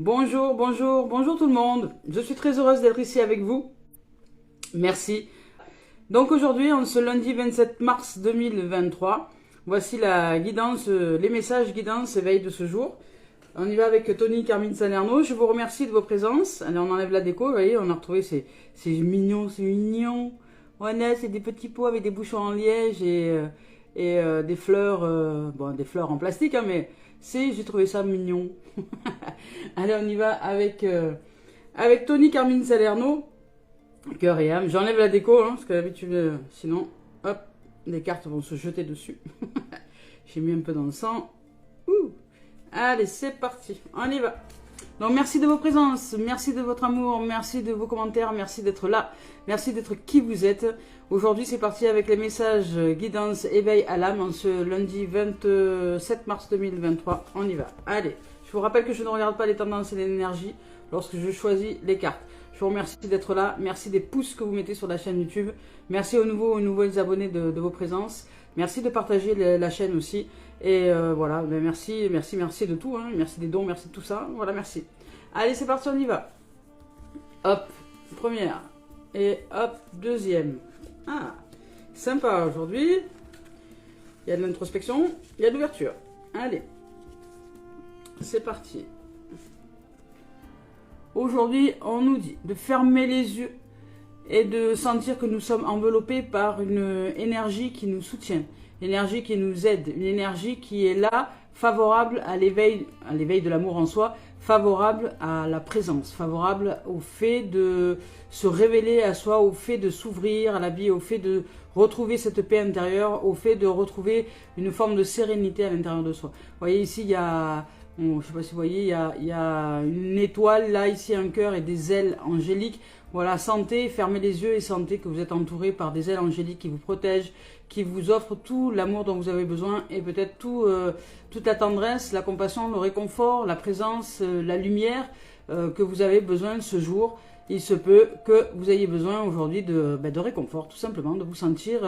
Bonjour, bonjour, bonjour tout le monde. Je suis très heureuse d'être ici avec vous. Merci. Donc aujourd'hui, en ce lundi 27 mars 2023, voici la guidance, les messages guidance éveil de ce jour. On y va avec Tony Carmine Salerno. Je vous remercie de vos présences. Allez, on enlève la déco. Vous voyez, on a retrouvé c'est mignon, c'est mignon. Voilà, c'est des petits pots avec des bouchons en liège et des fleurs, bon, des fleurs en plastique, hein, mais j'ai trouvé ça mignon. Allez, on y va avec Tony Carmine Salerno. Cœur et âme. J'enlève la déco, hein, parce que d'habitude, sinon, hop, les cartes vont se jeter dessus. J'ai mis un peu dans le sang. Ouh. Allez, c'est parti. On y va. Donc, merci de vos présences, merci de votre amour, merci de vos commentaires, merci d'être là, merci d'être qui vous êtes. Aujourd'hui, c'est parti avec les messages guidance éveil à l'âme en ce lundi 27 mars 2023. On y va. Allez, je vous rappelle que je ne regarde pas les tendances et l'énergie lorsque je choisis les cartes. Je vous remercie d'être là, merci des pouces que vous mettez sur la chaîne YouTube, merci aux nouveaux abonnés de vos présences, merci de partager la chaîne aussi. Et voilà, ben merci de tout, hein. Merci des dons, merci de tout ça, voilà, merci. Allez, c'est parti, on y va. Hop, première, et hop, deuxième. Ah, sympa aujourd'hui. Il y a de l'introspection, il y a de l'ouverture. Allez, c'est parti. Aujourd'hui, on nous dit de fermer les yeux et de sentir que nous sommes enveloppés par une énergie qui nous soutient, une énergie qui nous aide, une énergie qui est là, favorable à l'éveil de l'amour en soi, favorable à la présence, favorable au fait de se révéler à soi, au fait de s'ouvrir à la vie, au fait de retrouver cette paix intérieure, au fait de retrouver une forme de sérénité à l'intérieur de soi. Vous voyez ici, il y a... Bon, je ne sais pas si vous voyez, il y a une étoile, là, ici, un cœur et des ailes angéliques. Voilà, sentez, fermez les yeux et sentez que vous êtes entouré par des ailes angéliques qui vous protègent, qui vous offrent tout l'amour dont vous avez besoin et peut-être toute la tendresse, la compassion, le réconfort, la présence, la lumière que vous avez besoin ce jour. Il se peut que vous ayez besoin aujourd'hui de réconfort, tout simplement, de vous sentir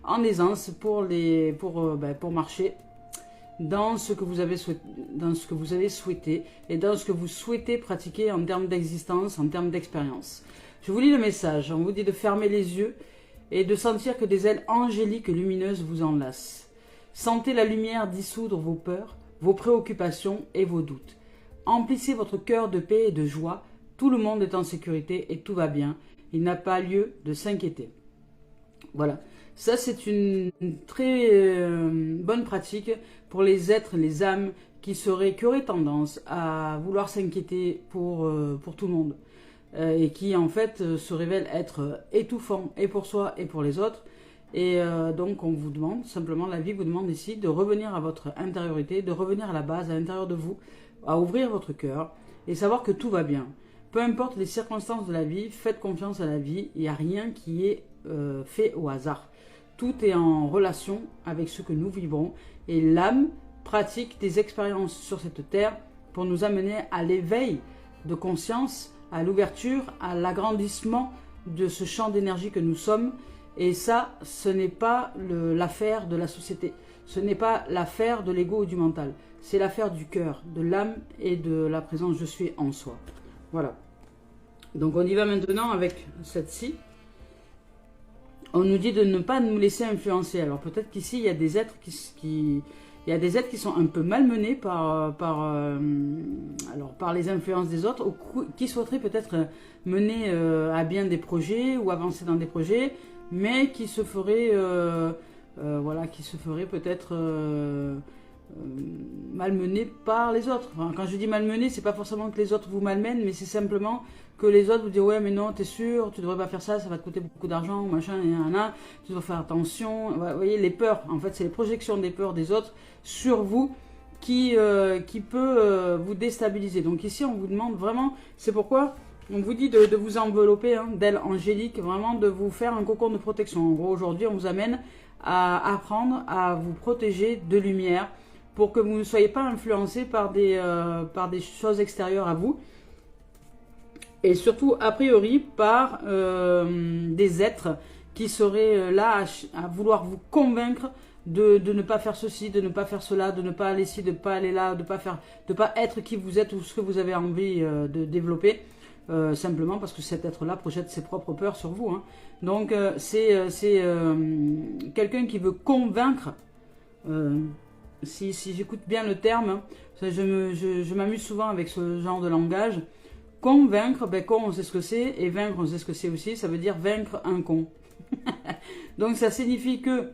en aisance pour marcher dans ce que vous avez souhaité et dans ce que vous souhaitez pratiquer en termes d'existence, en termes d'expérience. Je vous lis le message. On vous dit de fermer les yeux et de sentir que des ailes angéliques et lumineuses vous enlacent. Sentez la lumière dissoudre vos peurs, vos préoccupations et vos doutes. Emplissez votre cœur de paix et de joie. Tout le monde est en sécurité et tout va bien. Il n'a pas lieu de s'inquiéter. Voilà. Ça, c'est une très bonne pratique pour les êtres, les âmes qui auraient tendance à vouloir s'inquiéter pour tout le monde et qui, en fait, se révèlent être étouffants et pour soi et pour les autres. Et donc, on vous demande, simplement, la vie vous demande ici de revenir à votre intériorité, de revenir à la base, à l'intérieur de vous, à ouvrir votre cœur et savoir que tout va bien. Peu importe les circonstances de la vie, faites confiance à la vie. Il n'y a rien qui est fait au hasard. Tout est en relation avec ce que nous vivons et l'âme pratique des expériences sur cette terre pour nous amener à l'éveil de conscience, à l'ouverture, à l'agrandissement de ce champ d'énergie que nous sommes. Et ça, ce n'est pas l'affaire de la société, ce n'est pas l'affaire de l'ego ou du mental, c'est l'affaire du cœur, de l'âme et de la présence je suis en soi. Voilà. Donc on y va maintenant avec cette-ci. On nous dit de ne pas nous laisser influencer. Alors peut-être qu'ici, il y a des êtres qui sont un peu malmenés par les influences des autres, ou qui souhaiteraient peut-être mener à bien des projets ou avancer dans des projets, mais qui se feraient peut-être malmenés par les autres. Enfin, quand je dis malmenés, c'est pas forcément que les autres vous malmènent, mais c'est simplement que les autres vous disent ouais mais non t'es sûr, tu devrais pas faire ça, ça va te coûter beaucoup d'argent, machin, tu dois faire attention. Vous voyez les peurs, en fait c'est les projections des peurs des autres sur vous qui peut vous déstabiliser. Donc ici on vous demande vraiment, c'est pourquoi on vous dit de vous envelopper d'ailes angéliques, vraiment de vous faire un cocon de protection. En gros aujourd'hui on vous amène à apprendre à vous protéger de lumière pour que vous ne soyez pas influencé par des choses extérieures à vous. Et surtout, a priori, par des êtres qui seraient là à vouloir vous convaincre de ne pas faire ceci, de ne pas faire cela, de ne pas aller ici, de ne pas aller là, de ne pas être qui vous êtes ou ce que vous avez envie de développer, simplement parce que cet être-là projette ses propres peurs sur vous. Hein. Donc c'est quelqu'un qui veut convaincre, si j'écoute bien le terme, hein, je m'amuse souvent avec ce genre de langage. Convaincre, ben con on sait ce que c'est, et vaincre on sait ce que c'est aussi, ça veut dire vaincre un con. Donc ça signifie que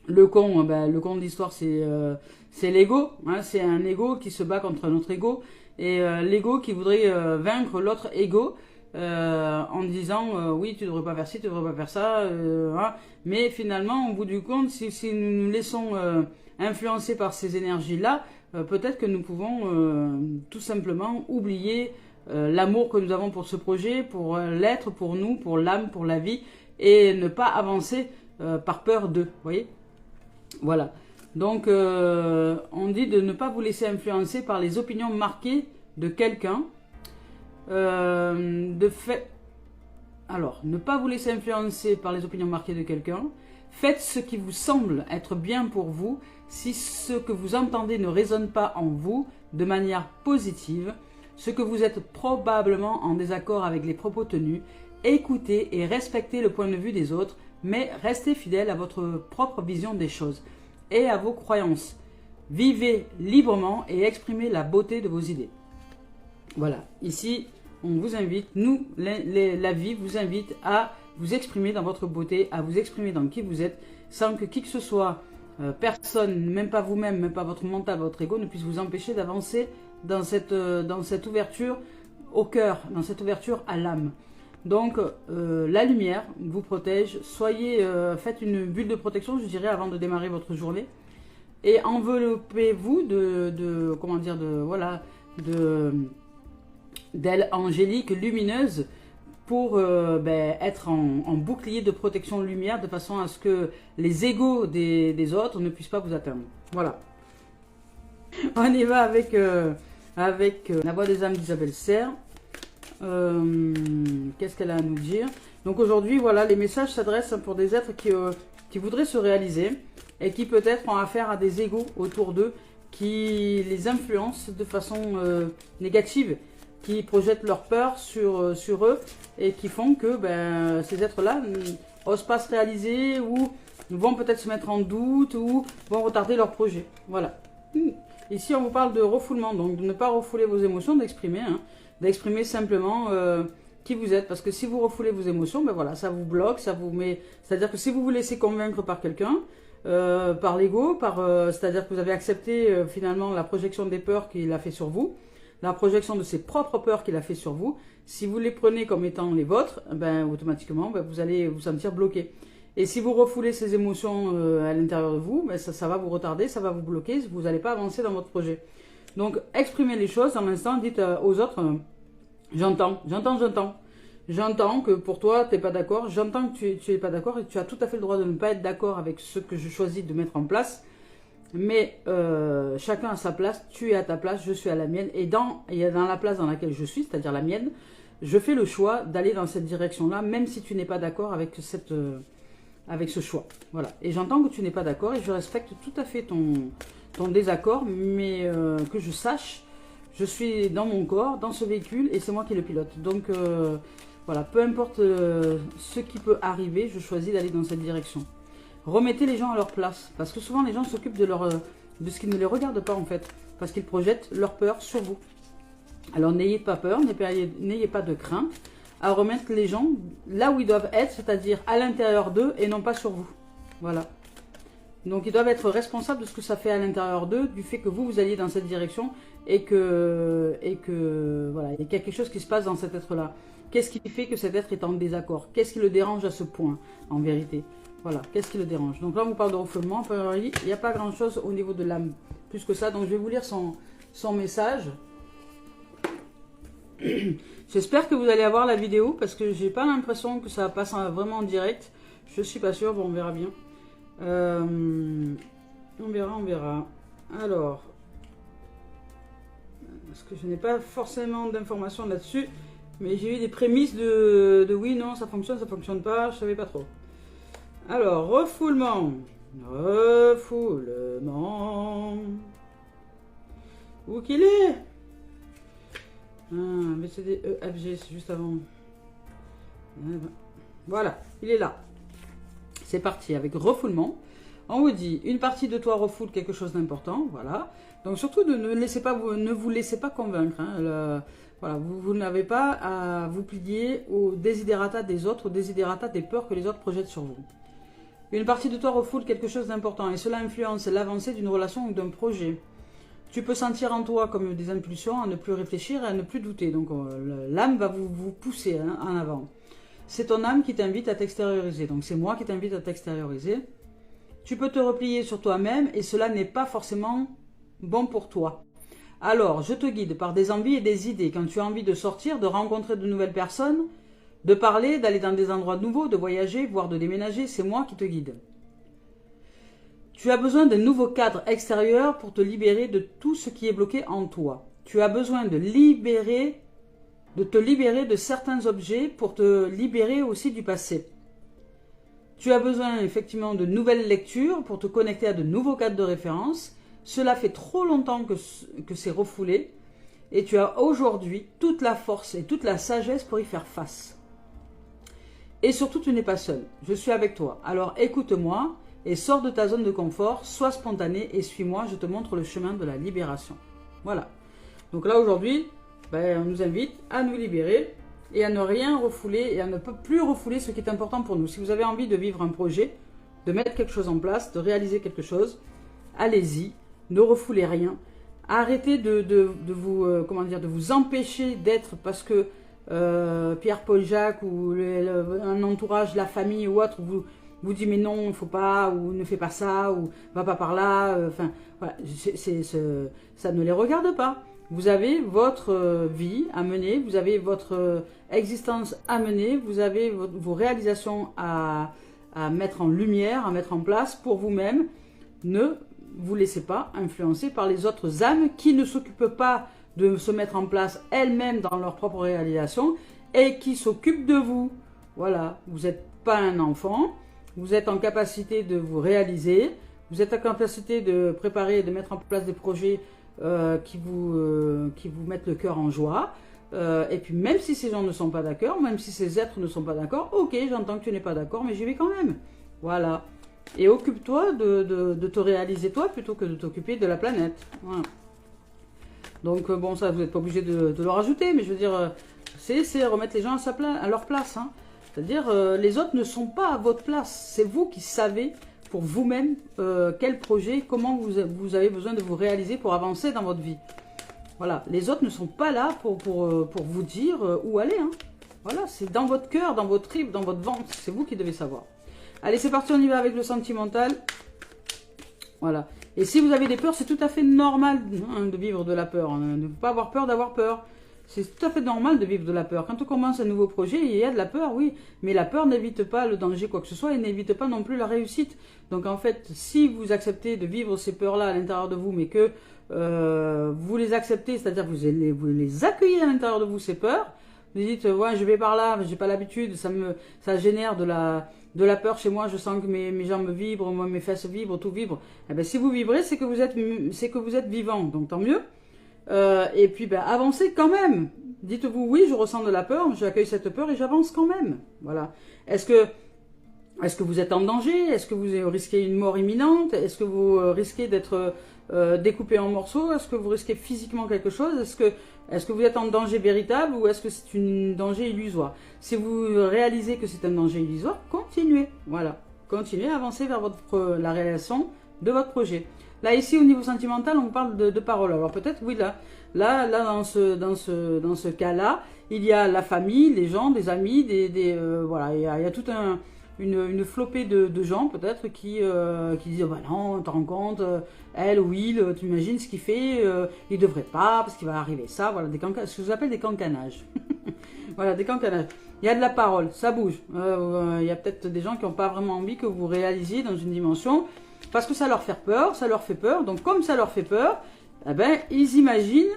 le con, ben, le con de l'histoire c'est l'ego, hein, c'est un ego qui se bat contre un autre ego, et l'ego qui voudrait vaincre l'autre ego en disant oui tu devrais pas faire ci, tu devrais pas faire ça, hein. Mais finalement au bout du compte si nous nous laissons influencer par ces énergies là, peut-être que nous pouvons tout simplement oublier l'amour que nous avons pour ce projet, pour l'être, pour nous, pour l'âme, pour la vie, et ne pas avancer par peur d'eux, vous voyez. Voilà. Donc, on dit de ne pas vous laisser influencer par les opinions marquées de quelqu'un. Alors, ne pas vous laisser influencer par les opinions marquées de quelqu'un. Faites ce qui vous semble être bien pour vous. Si ce que vous entendez ne résonne pas en vous de manière positive, ce que vous êtes probablement en désaccord avec les propos tenus, écoutez et respectez le point de vue des autres, mais restez fidèle à votre propre vision des choses et à vos croyances. Vivez librement et exprimez la beauté de vos idées. Voilà, ici, on vous invite, nous, la vie vous invite à vous exprimer dans votre beauté, à vous exprimer dans qui vous êtes, sans que qui que ce soit, personne, même pas vous-même, même pas votre mental, votre ego, ne puisse vous empêcher d'avancer dans cette ouverture au cœur, dans cette ouverture à l'âme. Donc, la lumière vous protège. Faites une bulle de protection, je dirais, avant de démarrer votre journée. Et enveloppez-vous d'ailes angéliques lumineuses pour être en bouclier de protection de lumière, de façon à ce que les égos des autres ne puissent pas vous atteindre. Voilà. On y va avec la voix des âmes d'Isabelle Serre. Qu'est-ce qu'elle a à nous dire? Donc aujourd'hui, voilà, les messages s'adressent pour des êtres qui voudraient se réaliser et qui peut-être ont affaire à des égos autour d'eux qui les influencent de façon négative, qui projettent leur peur sur eux et qui font que ces êtres-là n'osent pas se réaliser ou vont peut-être se mettre en doute ou vont retarder leur projet. Voilà. Ici, on vous parle de refoulement, donc de ne pas refouler vos émotions, d'exprimer, hein, d'exprimer simplement qui vous êtes. Parce que si vous refoulez vos émotions, voilà, ça vous bloque, ça vous met... C'est-à-dire que si vous vous laissez convaincre par quelqu'un, par l'ego, c'est-à-dire que vous avez accepté finalement la projection des peurs qu'il a fait sur vous, la projection de ses propres peurs qu'il a fait sur vous, si vous les prenez comme étant les vôtres, automatiquement, vous allez vous sentir bloqué. Et si vous refoulez ces émotions à l'intérieur de vous, ça va vous retarder, ça va vous bloquer, vous n'allez pas avancer dans votre projet. Donc, exprimez les choses en l'instant, dites aux autres, j'entends. J'entends que pour toi, tu n'es pas d'accord, j'entends que tu n'es pas d'accord et tu as tout à fait le droit de ne pas être d'accord avec ce que je choisis de mettre en place. Mais chacun a sa place, tu es à ta place, je suis à la mienne. Et dans la place dans laquelle je suis, c'est-à-dire la mienne, je fais le choix d'aller dans cette direction-là, même si tu n'es pas d'accord avec ce choix. Voilà. Et j'entends que tu n'es pas d'accord et je respecte tout à fait ton désaccord, mais que je sache, je suis dans mon corps, dans ce véhicule, et c'est moi qui le pilote. Donc, voilà, peu importe ce qui peut arriver, je choisis d'aller dans cette direction. Remettez les gens à leur place, parce que souvent les gens s'occupent de ce qui ne les regarde pas en fait, parce qu'ils projettent leur peur sur vous. Alors n'ayez pas peur, n'ayez pas de crainte à remettre les gens là où ils doivent être, c'est-à-dire à l'intérieur d'eux et non pas sur vous. Voilà. Donc ils doivent être responsables de ce que ça fait à l'intérieur d'eux, du fait que vous alliez dans cette direction et que voilà, il y a quelque chose qui se passe dans cet être-là. Qu'est-ce qui fait que cet être est en désaccord? Qu'est-ce qui le dérange à ce point, en vérité? Voilà, qu'est-ce qui le dérange? Donc là, on vous parle de refoulement. Il n'y a pas grand-chose au niveau de l'âme, plus que ça. Donc je vais vous lire son message. J'espère que vous allez avoir la vidéo, parce que j'ai pas l'impression que ça passe vraiment en direct. Je suis pas sûre, bon, on verra bien. On verra. Alors, parce que je n'ai pas forcément d'informations là-dessus, mais j'ai eu des prémices de oui, non, ça fonctionne pas, je savais pas trop. Alors, refoulement. Refoulement. Où qu'il est? B, C, D, E, F, G, c'est juste avant. Voilà, il est là. C'est parti avec refoulement. On vous dit, une partie de toi refoule quelque chose d'important, voilà. Donc surtout, ne vous laissez pas convaincre. Hein. Voilà, vous n'avez pas à vous plier aux desiderata des autres, aux desiderata des peurs que les autres projettent sur vous. Une partie de toi refoule quelque chose d'important et cela influence l'avancée d'une relation ou d'un projet. Tu peux sentir en toi comme des impulsions à ne plus réfléchir et à ne plus douter. Donc l'âme va vous pousser en avant. C'est ton âme qui t'invite à t'extérioriser. Donc c'est moi qui t'invite à t'extérioriser. Tu peux te replier sur toi-même et cela n'est pas forcément bon pour toi. Alors, je te guide par des envies et des idées. Quand tu as envie de sortir, de rencontrer de nouvelles personnes, de parler, d'aller dans des endroits nouveaux, de voyager, voire de déménager, c'est moi qui te guide. Tu as besoin d'un nouveau cadre extérieur pour te libérer de tout ce qui est bloqué en toi. Tu as besoin de te libérer de certains objets pour te libérer aussi du passé. Tu as besoin effectivement de nouvelles lectures pour te connecter à de nouveaux cadres de référence. Cela fait trop longtemps que c'est refoulé et tu as aujourd'hui toute la force et toute la sagesse pour y faire face. Et surtout, tu n'es pas seul. Je suis avec toi. Alors écoute-moi et sors de ta zone de confort, sois spontané et suis-moi, je te montre le chemin de la libération. Voilà. Donc là aujourd'hui, on nous invite à nous libérer et à ne rien refouler et à ne plus refouler ce qui est important pour nous. Si vous avez envie de vivre un projet, de mettre quelque chose en place, de réaliser quelque chose, allez-y, ne refoulez rien. Arrêtez de vous empêcher d'être parce que Pierre, Paul, Jacques ou un entourage, la famille ou autre vous dit mais non, il ne faut pas, ou ne fais pas ça, ou va pas par là. Enfin, voilà, ça ne les regarde pas. Vous avez votre vie à mener, vous avez votre existence à mener, vous avez vos réalisations à mettre en lumière, à mettre en place pour vous-même. Ne vous laissez pas influencer par les autres âmes qui ne s'occupent pas de se mettre en place elles-mêmes dans leur propre réalisation et qui s'occupent de vous. Voilà, vous n'êtes pas un enfant, vous êtes en capacité de vous réaliser, vous êtes en capacité de préparer et de mettre en place des projets qui vous mettent le cœur en joie. Et puis même si ces gens ne sont pas d'accord, même si ces êtres ne sont pas d'accord, ok, j'entends que tu n'es pas d'accord, mais j'y vais quand même. Voilà. Et occupe-toi de te réaliser toi plutôt que de t'occuper de la planète. Voilà. Donc bon, ça vous n'êtes pas obligé de le rajouter, mais je veux dire, c'est remettre les gens à leur place. Hein. C'est-à-dire, les autres ne sont pas à votre place. C'est vous qui savez pour vous-même quel projet, comment vous avez besoin de vous réaliser pour avancer dans votre vie. Voilà, les autres ne sont pas là pour vous dire où aller. Hein. Voilà, c'est dans votre cœur, dans votre tripes, dans votre ventre. C'est vous qui devez savoir. Allez, c'est parti, on y va avec le sentimental. Voilà. Et si vous avez des peurs, c'est tout à fait normal de vivre de la peur. Ne faut pas avoir peur d'avoir peur. C'est tout à fait normal de vivre de la peur. Quand on commence un nouveau projet, il y a de la peur, oui. Mais la peur n'évite pas le danger, quoi que ce soit, et n'évite pas non plus la réussite. Donc en fait, si vous acceptez de vivre ces peurs-là à l'intérieur de vous, mais que vous les acceptez, c'est-à-dire vous les accueillez à l'intérieur de vous, ces peurs, vous dites, ouais, je vais par là, j'ai pas l'habitude, ça génère de la peur chez moi, je sens que mes jambes vibrent, moi, mes fesses vibrent, tout vibre. Eh bien, si vous vibrez, c'est que vous êtes vivant, donc tant mieux. Et puis, avancez quand même. Dites-vous, oui, je ressens de la peur, j'accueille cette peur et j'avance quand même. Voilà. Est-ce que vous êtes en danger? Est-ce que vous risquez une mort imminente? Est-ce que vous risquez d'être découpé en morceaux? Est-ce que vous risquez physiquement quelque chose? Est-ce que vous êtes en danger véritable ou est-ce que c'est un danger illusoire? Si vous réalisez que c'est un danger illusoire, continuez. Voilà. Continuez à avancer vers la réalisation de votre projet. Là, ici, au niveau sentimental, on parle de paroles. Alors peut-être, oui, là dans ce cas-là, il y a la famille, les gens, des amis, voilà, il y a toute une flopée de gens, peut-être, qui disent, oh, bah non, tu te rends compte, elle ou il, tu imagines ce qu'il fait, il devrait pas, parce qu'il va arriver ça, voilà, ce que je appelle des cancanages. Voilà, des cancanages. Il y a de la parole, ça bouge. Il y a peut-être des gens qui n'ont pas vraiment envie que vous réalisiez dans une dimension, parce que ça leur fait peur, ça leur fait peur. Donc comme ça leur fait peur, eh ben, ils imaginent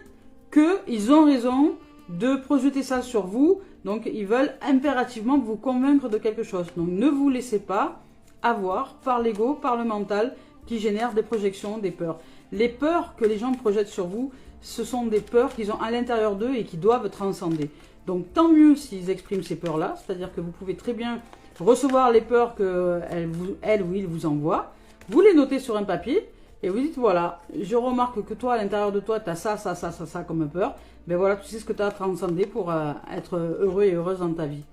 qu'ils ont raison de projeter ça sur vous. Donc ils veulent impérativement vous convaincre de quelque chose. Donc ne vous laissez pas avoir par l'ego, par le mental, qui génèrent des projections, des peurs. Les peurs que les gens projettent sur vous, ce sont des peurs qu'ils ont à l'intérieur d'eux et qui doivent transcender. Donc tant mieux s'ils expriment ces peurs-là, c'est-à-dire que vous pouvez très bien recevoir les peurs qu'elle ou il vous envoie, vous les notez sur un papier et vous dites voilà, je remarque que toi à l'intérieur de toi tu as ça comme peur, ben voilà, tu sais ce que tu as à transcender pour être heureux et heureuse dans ta vie.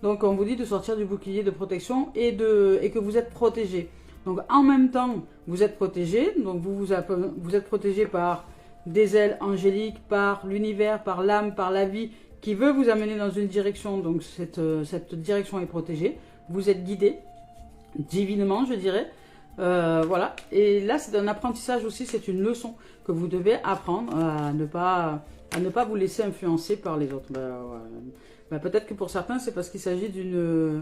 Donc on vous dit de sortir du bouclier de protection et que vous êtes protégé. Donc en même temps vous êtes protégé, donc vous êtes protégé par des ailes angéliques, par l'univers, par l'âme, par la vie qui veut vous amener dans une direction, donc cette direction est protégée. Vous êtes guidé, divinement je dirais. Voilà, et là c'est un apprentissage aussi, c'est une leçon que vous devez apprendre à ne pas vous laisser influencer par les autres. Peut-être que pour certains c'est parce qu'il s'agit d'une...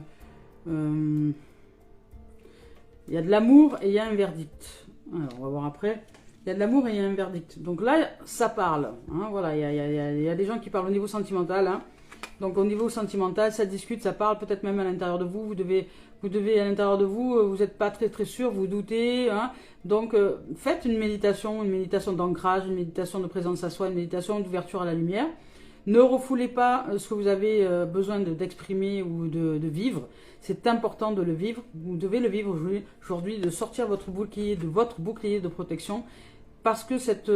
il y a de l'amour et il y a un verdict. Alors on va voir après. Il y a de l'amour et il y a un verdict. Donc là, ça parle. Hein, voilà, il y a des gens qui parlent au niveau sentimental. Hein. Donc au niveau sentimental, ça discute, ça parle, peut-être même à l'intérieur de vous. Vous devez à l'intérieur de vous, vous n'êtes pas très sûr, vous doutez. Hein. Donc faites une méditation d'ancrage, une méditation de présence à soi, une méditation d'ouverture à la lumière. Ne refoulez pas ce que vous avez besoin d'exprimer ou de vivre. C'est important de le vivre. Vous devez le vivre aujourd'hui, de sortir votre bouclier de protection. Parce que cet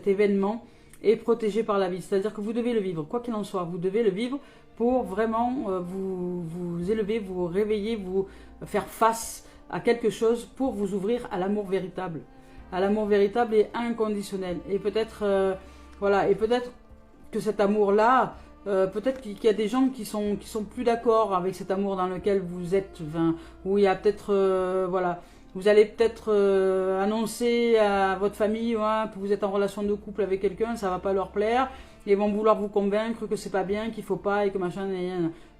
événement est protégé par la vie. C'est-à-dire que vous devez le vivre, quoi qu'il en soit. Vous devez le vivre pour vraiment vous élever, vous réveiller, vous faire face à quelque chose pour vous ouvrir à l'amour véritable. À l'amour véritable et inconditionnel. Et peut-être que cet amour-là, peut-être qu'il y a des gens qui sont plus d'accord avec cet amour dans lequel vous êtes, où il y a peut-être, vous allez peut-être annoncer à votre famille que vous êtes en relation de couple avec quelqu'un, ça va pas leur plaire, ils vont vouloir vous convaincre que c'est pas bien, qu'il faut pas et que machin.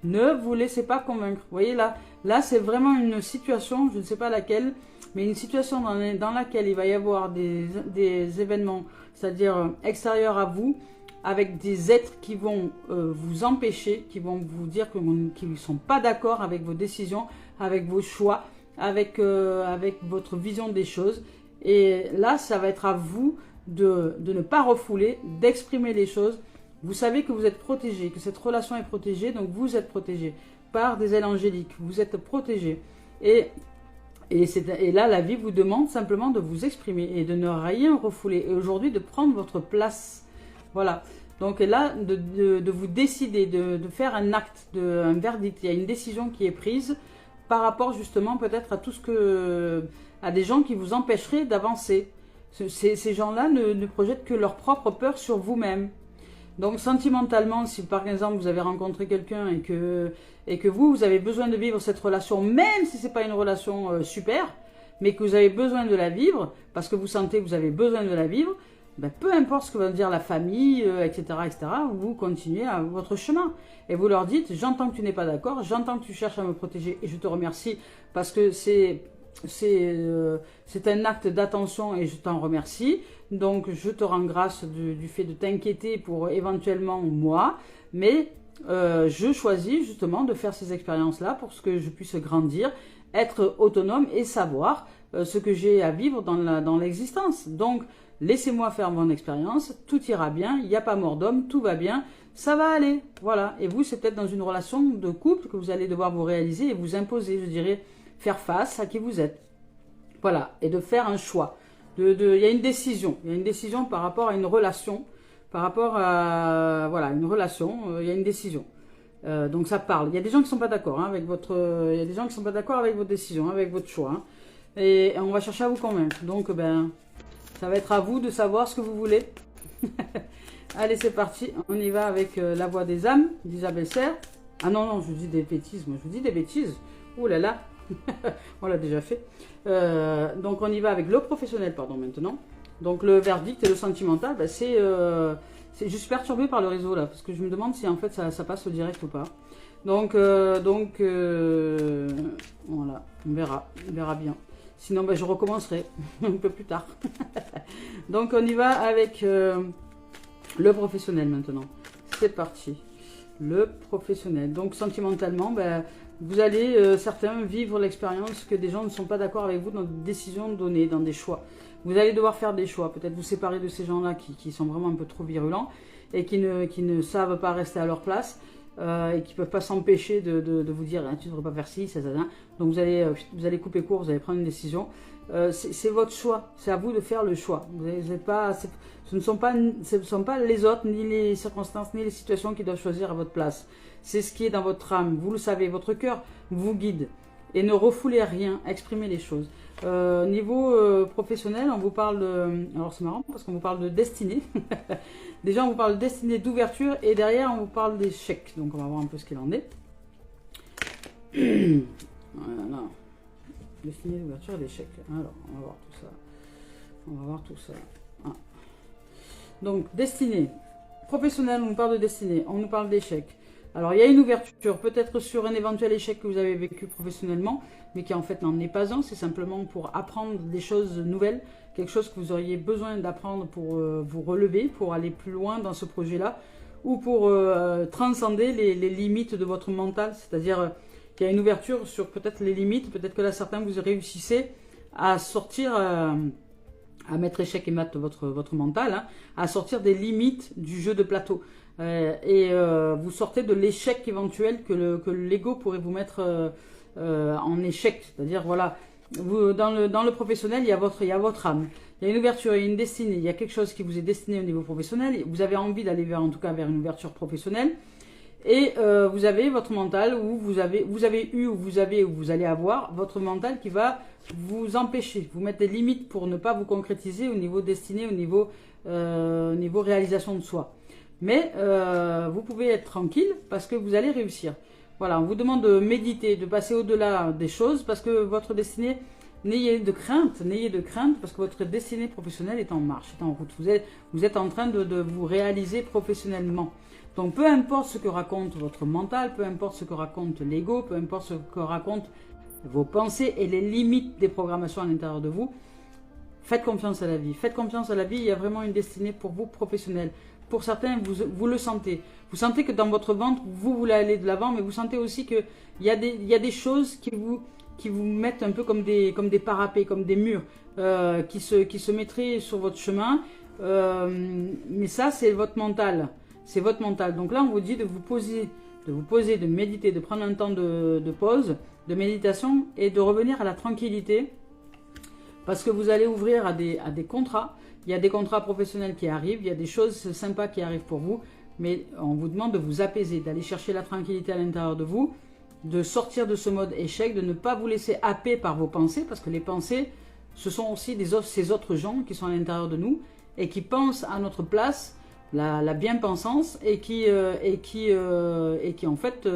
Ne vous laissez pas convaincre. Vous voyez là c'est vraiment une situation, je ne sais pas laquelle, mais une situation dans laquelle il va y avoir des événements, c'est-à-dire extérieurs à vous, avec des êtres qui vont vous empêcher, qui vont vous dire qu'ils ne sont pas d'accord avec vos décisions, avec vos choix, avec votre vision des choses. Et là, ça va être à vous de ne pas refouler, d'exprimer les choses. Vous savez que vous êtes protégé, que cette relation est protégée, donc vous êtes protégé par des ailes angéliques. Vous êtes protégé. Et là, la vie vous demande simplement de vous exprimer et de ne rien refouler. Et aujourd'hui, de prendre votre place. Voilà. Donc là, de vous décider, de faire un acte, un verdict. Il y a une décision qui est prise par rapport justement peut-être à des gens qui vous empêcheraient d'avancer. Ces gens-là ne projettent que leur propre peur sur vous-même. Donc sentimentalement, si par exemple vous avez rencontré quelqu'un et que vous avez besoin de vivre cette relation, même si ce n'est pas une relation super, mais que vous avez besoin de la vivre, parce que vous sentez que vous avez besoin de la vivre, ben, peu importe ce que va dire la famille, etc., vous continuez à votre chemin. Et vous leur dites, j'entends que tu n'es pas d'accord, j'entends que tu cherches à me protéger et je te remercie parce que c'est un acte d'attention et je t'en remercie. Donc je te rends grâce du fait de t'inquiéter pour éventuellement moi, mais je choisis justement de faire ces expériences-là pour que je puisse grandir, être autonome et savoir ce que j'ai à vivre dans l'existence. Donc laissez-moi faire mon expérience, tout ira bien, il n'y a pas mort d'homme, tout va bien, ça va aller, voilà. Et vous, c'est peut-être dans une relation de couple que vous allez devoir vous réaliser et vous imposer, je dirais, faire face à qui vous êtes. Voilà, et de faire un choix. Il y a une décision par rapport à une relation, par rapport à une relation, il y a une décision. Donc ça parle. Il y a des gens qui ne sont pas d'accord avec il y a des gens qui sont pas d'accord avec votre décision, avec votre choix. Hein. Et on va chercher à vous convaincre. Donc ça va être à vous de savoir ce que vous voulez. Allez, c'est parti. On y va avec La Voix des âmes d'Isabelle Serre. Ah non, je vous dis des bêtises. Moi, je vous dis des bêtises. Ouh là là. On l'a déjà fait. Donc, on y va avec le professionnel, maintenant. Donc, le verdict et le sentimental, c'est... je suis perturbée par le réseau, là. Parce que je me demande si, en fait, ça passe au direct ou pas. Donc voilà. On verra bien. Sinon, je recommencerai un peu plus tard. Donc, on y va avec le professionnel maintenant. C'est parti. le professionnel. Donc sentimentalement, ben, vous allez, certains, vivre l'expérience que des gens ne sont pas d'accord avec vous dans des décisions données, dans des choix. Vous allez devoir faire des choix, peut-être vous séparer de ces gens-là qui sont vraiment un peu trop virulents et qui ne savent pas rester à leur place et qui ne peuvent pas s'empêcher de vous dire ah, tu ne devrais pas faire ci, ça. Donc vous allez couper court, vous allez prendre une décision. C'est votre choix, c'est à vous de faire le choix. Vous êtes pas, ce ne sont pas les autres, ni les circonstances, ni les situations qui doivent choisir à votre place. C'est ce qui est dans votre âme, vous le savez, votre cœur vous guide. Et ne refoulez rien, exprimez les choses. Niveau professionnel, on vous parle de... Alors c'est marrant parce qu'on vous parle de destinée. Déjà on vous parle de destinée, d'ouverture, et derrière on vous parle d'échec. Donc on va voir un peu ce qu'il en est. Voilà. Destinée, d'ouverture et d'échec. Alors on va voir tout ça. On va voir tout ça. Ah. Donc destinée. Professionnel, on nous parle de destinée, on nous parle d'échec. Alors, il y a une ouverture, peut-être sur un éventuel échec que vous avez vécu professionnellement, mais qui en fait n'en est pas un. C'est simplement pour apprendre des choses nouvelles, quelque chose que vous auriez besoin d'apprendre pour vous relever, pour aller plus loin dans ce projet-là, ou pour transcender les limites de votre mental. C'est-à-dire qu'il y a une ouverture sur peut-être les limites, peut-être que là, certains, vous réussissez à sortir... à mettre échec et mat votre mental, hein, à sortir des limites du jeu de plateau. Vous sortez de l'échec éventuel que l'ego pourrait vous mettre en échec. C'est-à-dire, voilà, dans le professionnel, il y a votre âme. Il y a une ouverture, il y a une destinée, il y a quelque chose qui vous est destiné au niveau professionnel. Vous avez envie d'aller en tout cas vers une ouverture professionnelle. Et vous avez votre mental où vous avez eu, ou vous allez avoir votre mental qui va vous empêcher, vous mettre des limites pour ne pas vous concrétiser au niveau destinée, au niveau réalisation de soi. Mais vous pouvez être tranquille parce que vous allez réussir. Voilà, on vous demande de méditer, de passer au-delà des choses parce que votre destinée, n'ayez de crainte parce que votre destinée professionnelle est en marche, est en route. Vous êtes en train de vous réaliser professionnellement. Donc peu importe ce que raconte votre mental, peu importe ce que raconte l'ego, peu importe ce que racontent vos pensées et les limites des programmations à l'intérieur de vous, faites confiance à la vie. Faites confiance à la vie, il y a vraiment une destinée pour vous professionnelle. Pour certains, vous le sentez. Vous sentez que dans votre ventre, vous voulez aller de l'avant, mais vous sentez aussi qu'il y a des choses qui vous mettent un peu comme des parapets, comme des murs, qui se mettraient sur votre chemin. Mais ça, c'est votre mental. C'est votre mental. Donc là, on vous dit de vous poser, de méditer, de prendre un temps de pause, de méditation et de revenir à la tranquillité parce que vous allez ouvrir à des contrats. Il y a des contrats professionnels qui arrivent, il y a des choses sympas qui arrivent pour vous, mais on vous demande de vous apaiser, d'aller chercher la tranquillité à l'intérieur de vous, de sortir de ce mode échec, de ne pas vous laisser happer par vos pensées, parce que les pensées, ce sont aussi ces autres gens qui sont à l'intérieur de nous et qui pensent à notre place, la bien-pensance, et qui en fait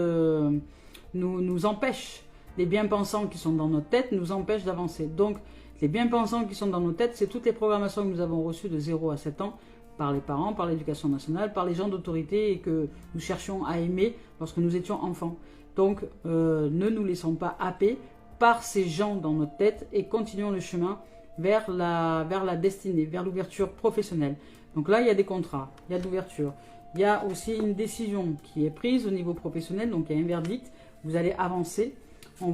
nous empêchent. Les bien-pensants qui sont dans notre tête nous empêchent d'avancer. Donc, les bien-pensants qui sont dans nos têtes, c'est toutes les programmations que nous avons reçues de 0 à 7 ans par les parents, par l'éducation nationale, par les gens d'autorité et que nous cherchions à aimer lorsque nous étions enfants. Donc, ne nous laissons pas happer par ces gens dans notre tête et continuons le chemin vers la destinée, vers l'ouverture professionnelle. Donc là, il y a des contrats, il y a de l'ouverture. Il y a aussi une décision qui est prise au niveau professionnel, donc il y a un verdict, vous allez avancer. Vous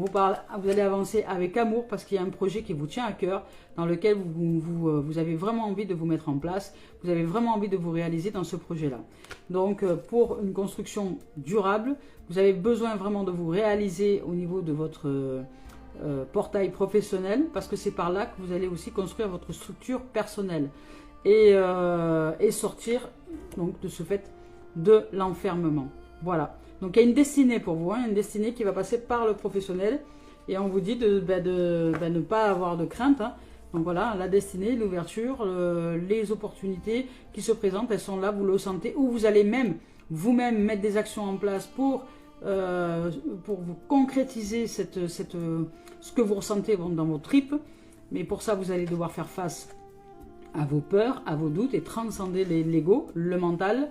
allez avancer avec amour parce qu'il y a un projet qui vous tient à cœur, dans lequel vous avez vraiment envie de vous mettre en place, vous avez vraiment envie de vous réaliser dans ce projet-là. Donc pour une construction durable, vous avez besoin vraiment de vous réaliser au niveau de votre portail professionnel, parce que c'est par là que vous allez aussi construire votre structure personnelle et sortir donc de ce fait de l'enfermement. Voilà. Donc il y a une destinée pour vous, hein, une destinée qui va passer par le professionnel. Et on vous dit de ne pas avoir de crainte. Hein. Donc voilà, la destinée, l'ouverture, les opportunités qui se présentent, elles sont là, vous le sentez. Ou vous allez même vous-même mettre des actions en place pour vous concrétiser ce que vous ressentez dans vos tripes. Mais pour ça, vous allez devoir faire face à vos peurs, à vos doutes et transcender l'ego, le mental,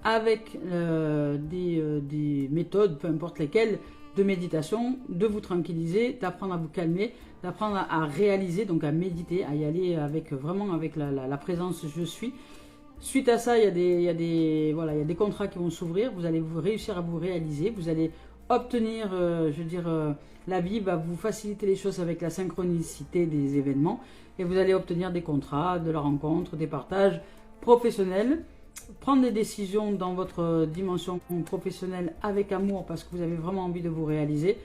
avec des méthodes, peu importe lesquelles, de méditation, de vous tranquilliser, d'apprendre à vous calmer, d'apprendre à réaliser, donc à méditer, à y aller vraiment avec la présence je suis, Suite à ça, voilà, il y a des contrats qui vont s'ouvrir. Vous allez réussir à vous réaliser. Vous allez obtenir, je veux dire, la vie va vous faciliter les choses avec la synchronicité des événements. Et vous allez obtenir des contrats, de la rencontre, des partages professionnels. Prendre des décisions dans votre dimension professionnelle avec amour parce que vous avez vraiment envie de vous réaliser.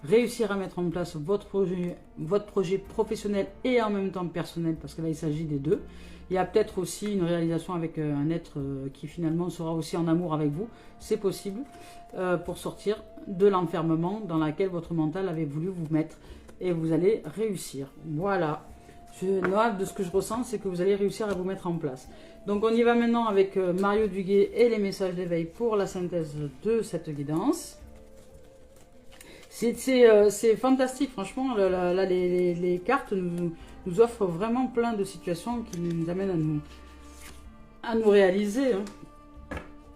Réussir à mettre en place votre projet professionnel et en même temps personnel, parce que là il s'agit des deux. Il y a peut-être aussi une réalisation avec un être qui finalement sera aussi en amour avec vous, c'est possible, pour sortir de l'enfermement dans lequel votre mental avait voulu vous mettre, et vous allez réussir. Voilà, de ce que je ressens, c'est que vous allez réussir à vous mettre en place. Donc on y va maintenant avec Mario Duguay et les messages d'éveil pour la synthèse de cette guidance. C'est fantastique, franchement, là, les cartes nous offrent vraiment plein de situations qui nous amènent à nous réaliser. Hein.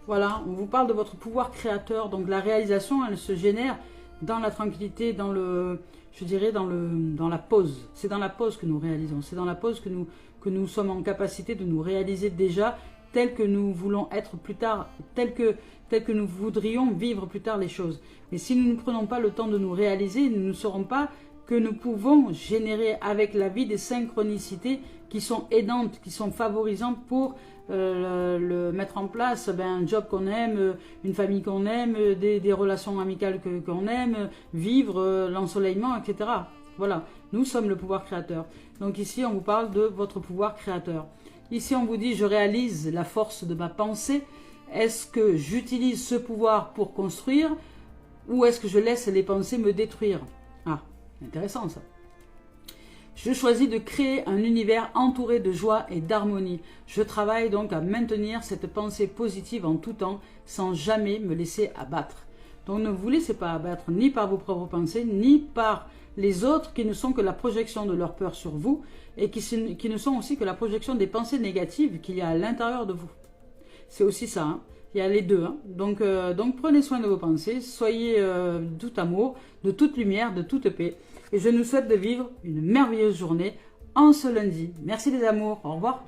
Voilà, on vous parle de votre pouvoir créateur, donc la réalisation, elle se génère dans la tranquillité, dans la pause. C'est dans la pause que nous réalisons, c'est dans la pause que nous sommes en capacité de nous réaliser déjà tel que nous voulons être plus tard, tel que nous voudrions vivre plus tard les choses. Mais si nous ne prenons pas le temps de nous réaliser, nous ne saurons pas que nous pouvons générer avec la vie des synchronicités qui sont aidantes, qui sont favorisantes pour le mettre en place, un job qu'on aime, une famille qu'on aime, des relations amicales qu'on aime, vivre l'ensoleillement, etc. Voilà, nous sommes le pouvoir créateur. Donc ici, on vous parle de votre pouvoir créateur. Ici, on vous dit, je réalise la force de ma pensée. Est-ce que j'utilise ce pouvoir pour construire ou est-ce que je laisse les pensées me détruire? Ah, intéressant ça. Je choisis de créer un univers entouré de joie et d'harmonie. Je travaille donc à maintenir cette pensée positive en tout temps sans jamais me laisser abattre. Donc ne vous laissez pas abattre ni par vos propres pensées, ni par les autres qui ne sont que la projection de leur peur sur vous et qui ne sont aussi que la projection des pensées négatives qu'il y a à l'intérieur de vous. C'est aussi ça, hein. Il y a les deux. Hein. Donc prenez soin de vos pensées, soyez de tout amour, de toute lumière, de toute paix. Et je nous souhaite de vivre une merveilleuse journée en ce lundi. Merci les amours, au revoir.